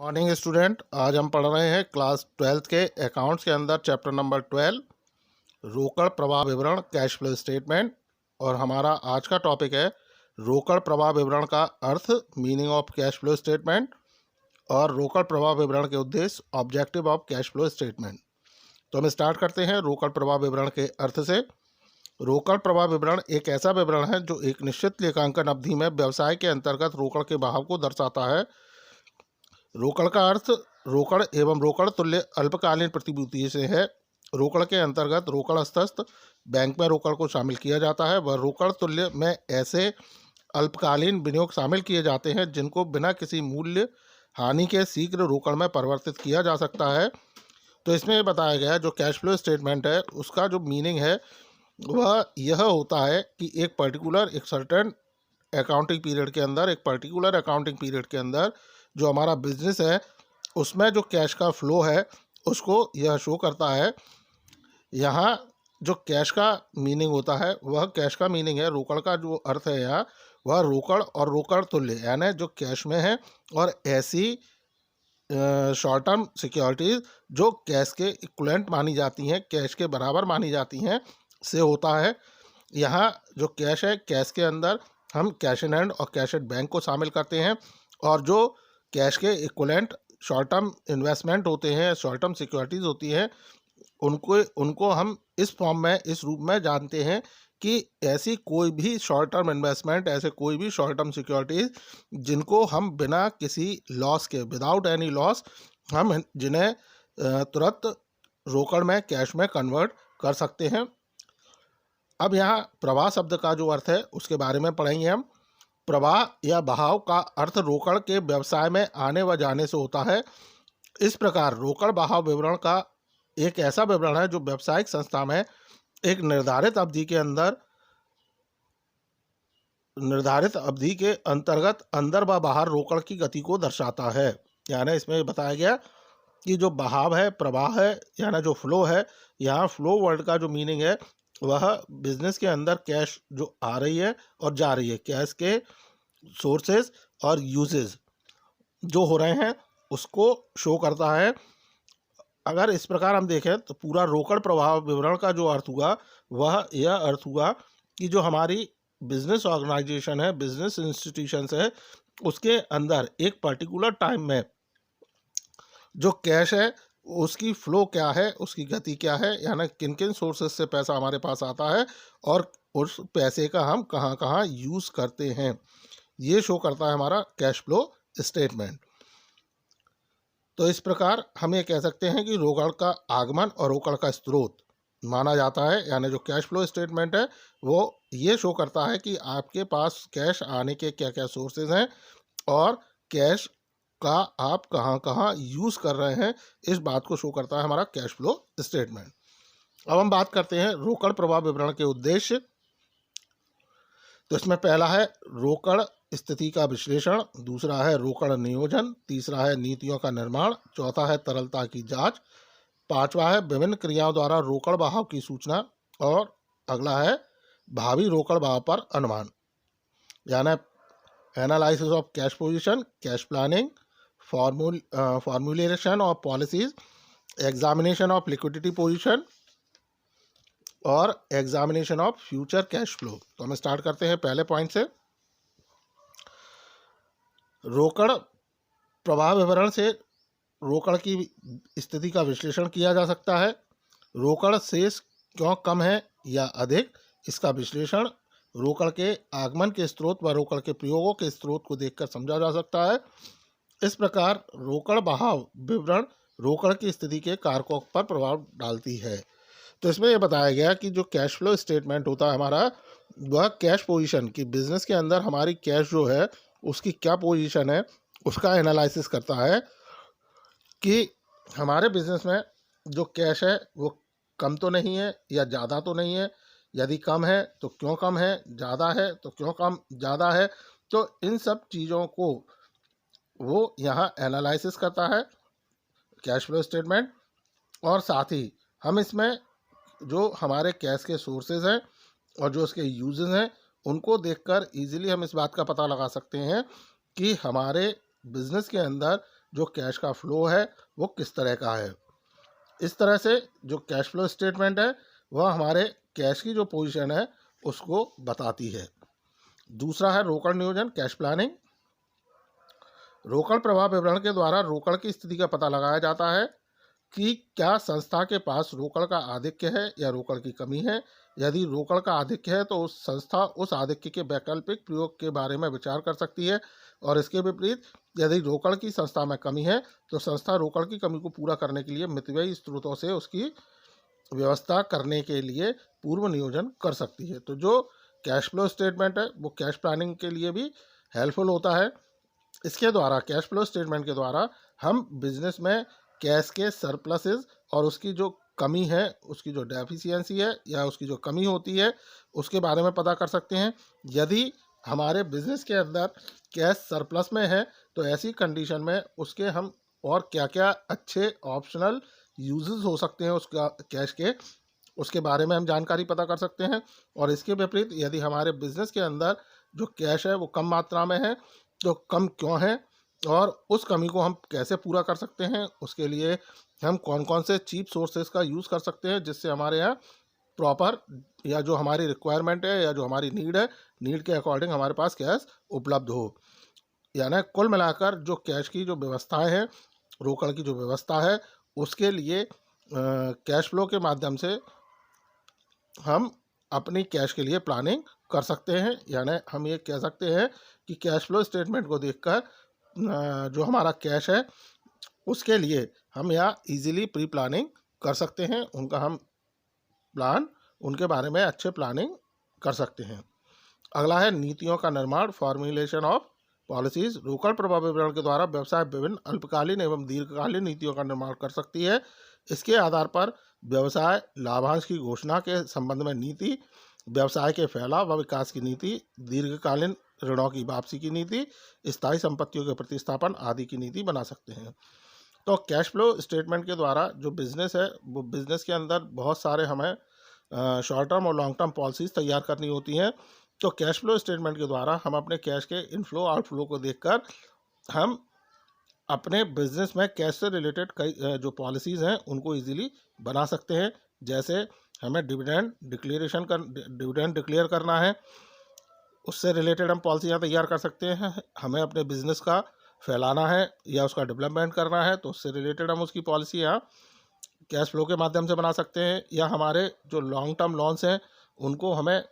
Morning student. आज हम पढ़ रहे हैं क्लास 12th के अकाउंट्स के अंदर चैप्टर नंबर 12 रोकड़ प्रवाह विवरण कैश फ्लो स्टेटमेंट। और हमारा आज का टॉपिक है रोकड़ प्रवाह विवरण का अर्थ, meaning of cash flow statement और रोकड़ प्रवाह विवरण के उद्देश्य, objective of cash flow statement. तो हम स्टार्ट करते हैं रोकड़ प्रवाह विवरण के अर्थ से। रोकड़ प्रवाह विवरण एक ऐसा विवरण है जो एक निश्चित लेखांकन अवधि में व्यवसाय के अंतर्गत रोकड़ के बहाव को दर्शाता है। रोकड़ का अर्थ रोकड़ एवं रोकड़ तुल्य अल्पकालीन प्रतिभूति से है। रोकड़ के अंतर्गत रोकड़ हस्तस्थ बैंक में रोकड़ को शामिल किया जाता है। वह रोकड़ तुल्य में ऐसे अल्पकालीन विनियोग शामिल किए जाते हैं जिनको बिना किसी मूल्य हानि के शीघ्र रोकड़ में परिवर्तित किया जा सकता है। तो इसमें ये बताया गया जो कैश फ्लो स्टेटमेंट है उसका जो मीनिंग है वह यह होता है कि एक पर्टिकुलर एक सर्टेन अकाउंटिंग पीरियड के अंदर, एक पर्टिकुलर अकाउंटिंग पीरियड के अंदर जो हमारा बिजनेस है उसमें जो कैश का फ्लो है उसको यह शो करता है। यहाँ जो कैश का मीनिंग होता है वह कैश का मीनिंग है, रोकड़ का जो अर्थ है यहाँ वह रोकड़ और रोकड़ तुल्य यानी जो कैश में है और ऐसी शॉर्ट टर्म सिक्योरिटीज जो कैश के इक्विवेलेंट मानी जाती हैं, कैश के बराबर मानी जाती हैं से होता है। यहाँ जो कैश है, कैश के अंदर हम कैश इन हैंड और कैश एट बैंक को शामिल करते हैं और जो कैश के इक्विवेलेंट शॉर्ट टर्म इन्वेस्टमेंट होते हैं, शॉर्ट टर्म सिक्योरिटीज़ होती हैं, उनको हम इस फॉर्म में, इस रूप में जानते हैं कि ऐसी कोई भी शॉर्ट टर्म इन्वेस्टमेंट, ऐसे कोई भी शॉर्ट टर्म सिक्योरिटीज़ जिनको हम बिना किसी लॉस के, विदाउट एनी लॉस, हम जिन्हें तुरंत रोकड़ में, कैश में कन्वर्ट कर सकते हैं। अब यहाँ प्रवाह शब्द का जो अर्थ है उसके बारे में पढ़ेंगे हम। प्रवाह या बहाव का अर्थ रोकड़ के व्यवसाय में आने व जाने से होता है। इस प्रकार रोकड़ बहाव विवरण का एक ऐसा विवरण है जो व्यावसायिक संस्था में एक निर्धारित अवधि के अंदर, निर्धारित अवधि के अंतर्गत अंदर व बाहर रोकड़ की गति को दर्शाता है। यानी इसमें बताया गया कि जो बहाव है, प्रवाह है, यानी जो फ्लो है, यहाँ फ्लो वर्ड का जो मीनिंग है वह बिजनेस के अंदर कैश जो आ रही है और जा रही है, कैश के सोर्सेज और यूजेस जो हो रहे हैं उसको शो करता है। अगर इस प्रकार हम देखें तो पूरा रोकड़ प्रवाह विवरण का जो अर्थ हुआ वह यह अर्थ हुआ कि जो हमारी बिजनेस ऑर्गेनाइजेशन है, बिजनेस इंस्टीट्यूशंस है, उसके अंदर एक पर्टिकुलर टाइम में जो कैश है उसकी फ़्लो क्या है, उसकी गति क्या है, यानी किन किन सोर्सेज से पैसा हमारे पास आता है और उस पैसे का हम कहाँ कहाँ यूज़ करते हैं, ये शो करता है हमारा कैश फ्लो स्टेटमेंट। तो इस प्रकार हम ये कह सकते हैं कि रोकड़ का आगमन और रोकड़ का स्रोत माना जाता है। यानी जो कैश फ्लो स्टेटमेंट है वो ये शो करता है कि आपके पास कैश आने के क्या क्या सोर्सेज हैं और कैश का आप कहाँ कहाँ यूज़ कर रहे हैं, इस बात को शो करता है हमारा कैश फ्लो स्टेटमेंट। अब हम बात करते हैं रोकड़ प्रवाह विवरण के उद्देश्य। तो इसमें पहला है रोकड़ स्थिति का विश्लेषण, दूसरा है रोकड़ नियोजन, तीसरा है नीतियों का निर्माण, चौथा है तरलता की जांच, पांचवा है विभिन्न क्रियाओं द्वारा रोकड़ बहाव की सूचना और अगला है भावी रोकड़ बहाव पर अनुमान। यानी analysis of cash position, cash planning, formulation of policies, examination of liquidity position और examination of future cash flow. तो हम स्टार्ट करते हैं पहले पॉइंट से। रोकड़ प्रवाह विवरण से रोकड़ की स्थिति का विश्लेषण किया जा सकता है। रोकड़ शेष क्यों कम है या अधिक, इसका विश्लेषण रोकड़ के आगमन के स्रोत व रोकड़ के प्रयोगों के स्रोत को देखकर समझा जा सकता है। इस प्रकार रोकड़ बहाव विवरण रोकड़ की स्थिति के कारकों पर प्रभाव डालती है। तो इसमें यह बताया गया कि जो कैश फ्लो स्टेटमेंट होता है हमारा, वह कैश पोजीशन की, बिजनेस के अंदर हमारी कैश जो है उसकी क्या पोजीशन है उसका एनालिसिस करता है कि हमारे बिजनेस में जो कैश है वो कम तो नहीं है या ज़्यादा तो नहीं है, यदि कम है तो क्यों कम है, ज़्यादा है तो क्यों कम ज़्यादा है। तो इन सब चीज़ों को वो यहाँ एनालिसिस करता है कैश फ्लो स्टेटमेंट। और साथ ही हम इसमें जो हमारे कैश के सोर्सेज हैं और जो उसके यूजेस हैं उनको देखकर इजीली हम इस बात का पता लगा सकते हैं कि हमारे बिजनेस के अंदर जो कैश का फ्लो है वो किस तरह का है। इस तरह से जो कैश फ्लो स्टेटमेंट है वह हमारे कैश की जो पोजीशन है उसको बताती है। दूसरा है रोकड़ नियोजन, कैश प्लानिंग। रोकड़ प्रवाह विवरण के द्वारा रोकड़ की स्थिति का पता लगाया जाता है कि क्या संस्था के पास रोकड़ का आधिक्य है या रोकड़ की कमी है। यदि रोकड़ का आधिक्य है तो उस संस्था उस आधिक्य के वैकल्पिक प्रयोग के बारे में विचार कर सकती है, और इसके विपरीत यदि रोकड़ की संस्था में कमी है तो संस्था रोकड़ की कमी को पूरा करने के लिए मितव्ययी स्रोतों से उसकी व्यवस्था करने के लिए पूर्व नियोजन कर सकती है। तो जो कैश फ्लो स्टेटमेंट है वो कैश प्लानिंग के लिए भी हेल्पफुल होता है। इसके द्वारा, कैश फ्लो स्टेटमेंट के द्वारा हम बिजनेस में कैश के सरप्लसेस और उसकी जो कमी है, उसकी जो डेफिशिएंसी है या उसकी जो कमी होती है उसके बारे में पता कर सकते हैं। यदि हमारे बिजनेस के अंदर कैश सरप्लस में है तो ऐसी कंडीशन में उसके हम और क्या क्या अच्छे ऑप्शनल यूजेस हो सकते हैं उसका कैश के, उसके बारे में हम जानकारी पता कर सकते हैं। और इसके विपरीत यदि हमारे बिजनेस के अंदर जो कैश है वो कम मात्रा में है तो कम क्यों है और उस कमी को हम कैसे पूरा कर सकते हैं, उसके लिए हम कौन कौन से चीप सोर्सेज का यूज़ कर सकते हैं जिससे हमारे यहाँ प्रॉपर या जो हमारी रिक्वायरमेंट है या जो हमारी नीड है, नीड के अकॉर्डिंग हमारे पास कैश उपलब्ध हो। यानी कुल मिलाकर जो कैश की जो व्यवस्थाएं हैं, रोकड़ की जो व्यवस्था है, उसके लिए कैश फ्लो के माध्यम से हम अपनी कैश के लिए प्लानिंग कर सकते हैं। यानी हम ये कह सकते हैं कि कैश फ्लो स्टेटमेंट को देखकर जो हमारा कैश है उसके लिए हम यहाँ इजीली प्री प्लानिंग कर सकते हैं, उनका हम प्लान उनके बारे में अच्छे प्लानिंग कर सकते हैं। अगला है नीतियों का निर्माण, फॉर्मुलेशन ऑफ पॉलिसीज। रोकड़ प्रवाह विवरण के द्वारा व्यवसाय विभिन्न अल्पकालीन एवं दीर्घकालीन नीतियों का निर्माण कर सकती है। इसके आधार पर व्यवसाय लाभांश की घोषणा के संबंध में नीति, व्यवसाय के फैलाव व विकास की नीति, दीर्घकालीन ऋणों की वापसी की नीति, स्थायी संपत्तियों के प्रतिस्थापन आदि की नीति बना सकते हैं। तो कैश फ्लो स्टेटमेंट के द्वारा जो बिज़नेस है वो बिज़नेस के अंदर बहुत सारे हमें शॉर्ट टर्म और लॉन्ग टर्म पॉलिसीज तैयार करनी होती हैं। तो कैश फ्लो स्टेटमेंट के द्वारा हम अपने कैश के इनफ्लो आउटफ्लो को देखकर हम अपने बिजनेस में कैश से रिलेटेड कई जो पॉलिसीज़ हैं उनको इजीली बना सकते हैं। जैसे हमें डिविडेंड डिक्लेयर करना है, उससे रिलेटेड हम पॉलिसियाँ तैयार कर सकते हैं। हमें अपने बिजनेस का फैलाना है या उसका डेवलपमेंट करना है तो उससे रिलेटेड हम उसकी पॉलिसी यहाँ कैश फ्लो के माध्यम से बना सकते हैं। या हमारे जो लॉन्ग टर्म लोन्स हैं उनको हमें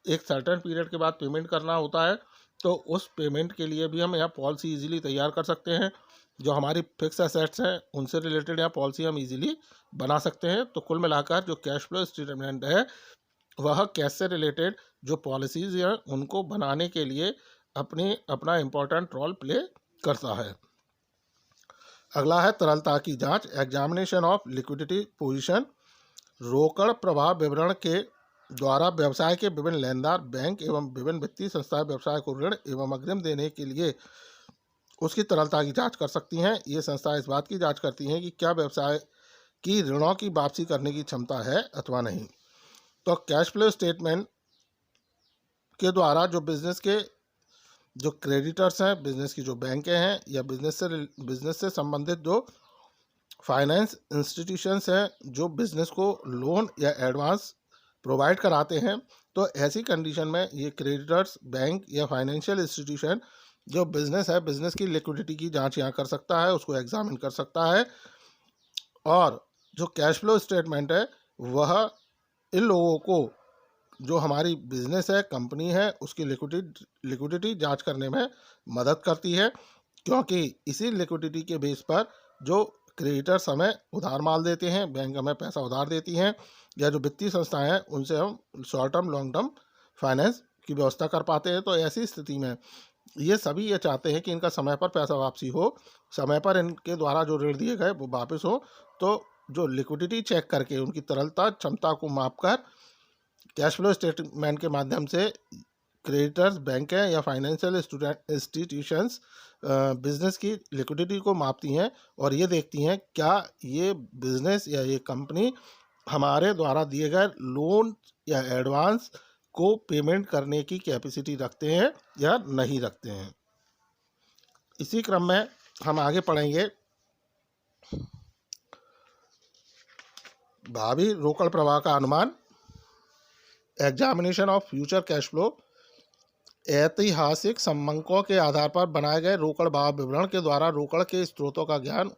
एक सर्टेन पीरियड के बाद पेमेंट करना होता है तो उस पेमेंट के लिए भी हम यहाँ पॉलिसी इजीली तैयार कर सकते हैं। जो हमारी फिक्स एसेट्स हैं उनसे रिलेटेड यहाँ पॉलिसी हम इजीली बना सकते हैं। तो कुल मिलाकर जो कैश फ्लो स्टेटमेंट है वह कैश से रिलेटेड जो पॉलिसीज़ हैं उनको बनाने के लिए अपना इम्पोर्टेंट रोल प्ले करता है। अगला है तरलता की जांच, एग्जामिनेशन ऑफ लिक्विडिटी पोजीशन। रोकड़ प्रवाह विवरण के द्वारा व्यवसाय के विभिन्न लेनदार बैंक एवं विभिन्न वित्तीय संस्थाएं व्यवसाय को ऋण एवं अग्रिम देने के लिए उसकी तरलता की जांच कर सकती हैं। ये संस्थाएं इस बात की जांच करती हैं कि क्या व्यवसाय की ऋणों की वापसी करने की क्षमता है अथवा नहीं। तो कैश फ्लो स्टेटमेंट के द्वारा जो बिजनेस के जो क्रेडिटर्स हैं, बिजनेस की जो बैंकें हैं या बिजनेस से संबंधित जो फाइनेंस इंस्टीट्यूशंस हैं जो बिजनेस को लोन या एडवांस प्रोवाइड कराते हैं, तो ऐसी कंडीशन में ये क्रेडिटर्स, बैंक या फाइनेंशियल इंस्टीट्यूशन जो बिजनेस है, बिजनेस की लिक्विडिटी की जांच यहाँ कर सकता है, उसको एग्जामिन कर सकता है। और जो कैश फ्लो स्टेटमेंट है वह इन लोगों को जो हमारी बिजनेस है, कंपनी है, उसकी लिक्विडिटी जांच करने में मदद करती है, क्योंकि इसी लिक्विडिटी के बेस पर जो क्रेडिटर्स हमें उधार माल देते हैं, बैंक हमें पैसा उधार देती हैं, या जो वित्तीय संस्थाएं हैं उनसे हम short term long term finance की व्यवस्था कर पाते हैं। तो ऐसी स्थिति में ये सभी ये चाहते हैं कि इनका समय पर पैसा वापसी हो, समय पर इनके द्वारा जो ऋण दिए गए वो वापस हो। तो जो लिक्विडिटी चेक करके उनकी तरलता क्षमता को मापकर कैश फ्लो स्टेटमेंट के माध्यम से क्रेडिटर्स, बैंक हैं या फाइनेंशियल इंस्टीट्यूशंस बिजनेस की लिक्विडिटी को मापती हैं और ये देखती हैं क्या ये बिजनेस या ये कंपनी हमारे द्वारा दिए गए लोन या एडवांस को पेमेंट करने की कैपेसिटी रखते हैं या नहीं रखते हैं। इसी क्रम में हम आगे पढ़ेंगे भावी रोकड़ प्रवाह का अनुमान। Examination of future cash flow ऐतिहासिक संबंधों के आधार पर बनाए गए रोकड़ बहाव विवरण के द्वारा रोकड़ के स्रोतों का ज्ञान,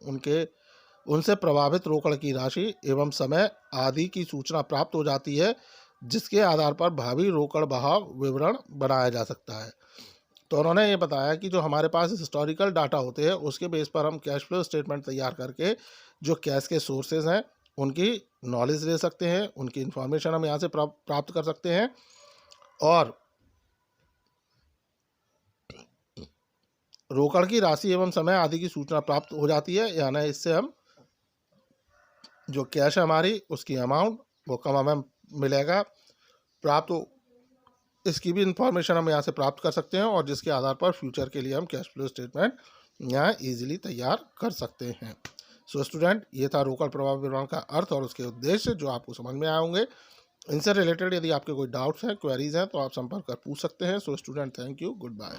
उनसे प्रभावित रोकड़ की राशि एवं समय आदि की सूचना प्राप्त हो जाती है, जिसके आधार पर भावी रोकड़ बहाव विवरण बनाया जा सकता है। तो उन्होंने ये बताया कि जो हमारे पास हिस्टोरिकल डाटा होते हैं उसके बेस पर हम कैश फ्लो स्टेटमेंट तैयार करके जो कैश के सोर्सेज हैं उनकी नॉलेज ले सकते हैं, उनकी इंफॉर्मेशन हम यहाँ से प्राप्त कर सकते हैं और रोकड़ की राशि एवं समय आदि की सूचना प्राप्त हो जाती है। यानी इससे हम जो कैश है हमारी उसकी अमाउंट वो कम हमें मिलेगा प्राप्त हो, इसकी भी इंफॉर्मेशन हम यहाँ से प्राप्त कर सकते हैं और जिसके आधार पर फ्यूचर के लिए हम कैश फ्लो स्टेटमेंट यहाँ इजीली तैयार कर सकते हैं। सो स्टूडेंट, ये था रोकड़ प्रवाह विवरण का अर्थ और उसके उद्देश्य जो आपको समझ में आए होंगे। इनसे रिलेटेड यदि आपके कोई डाउट्स हैं, क्वेरीज हैं तो आप संपर्क कर पूछ सकते हैं। So student, thank you, good bye.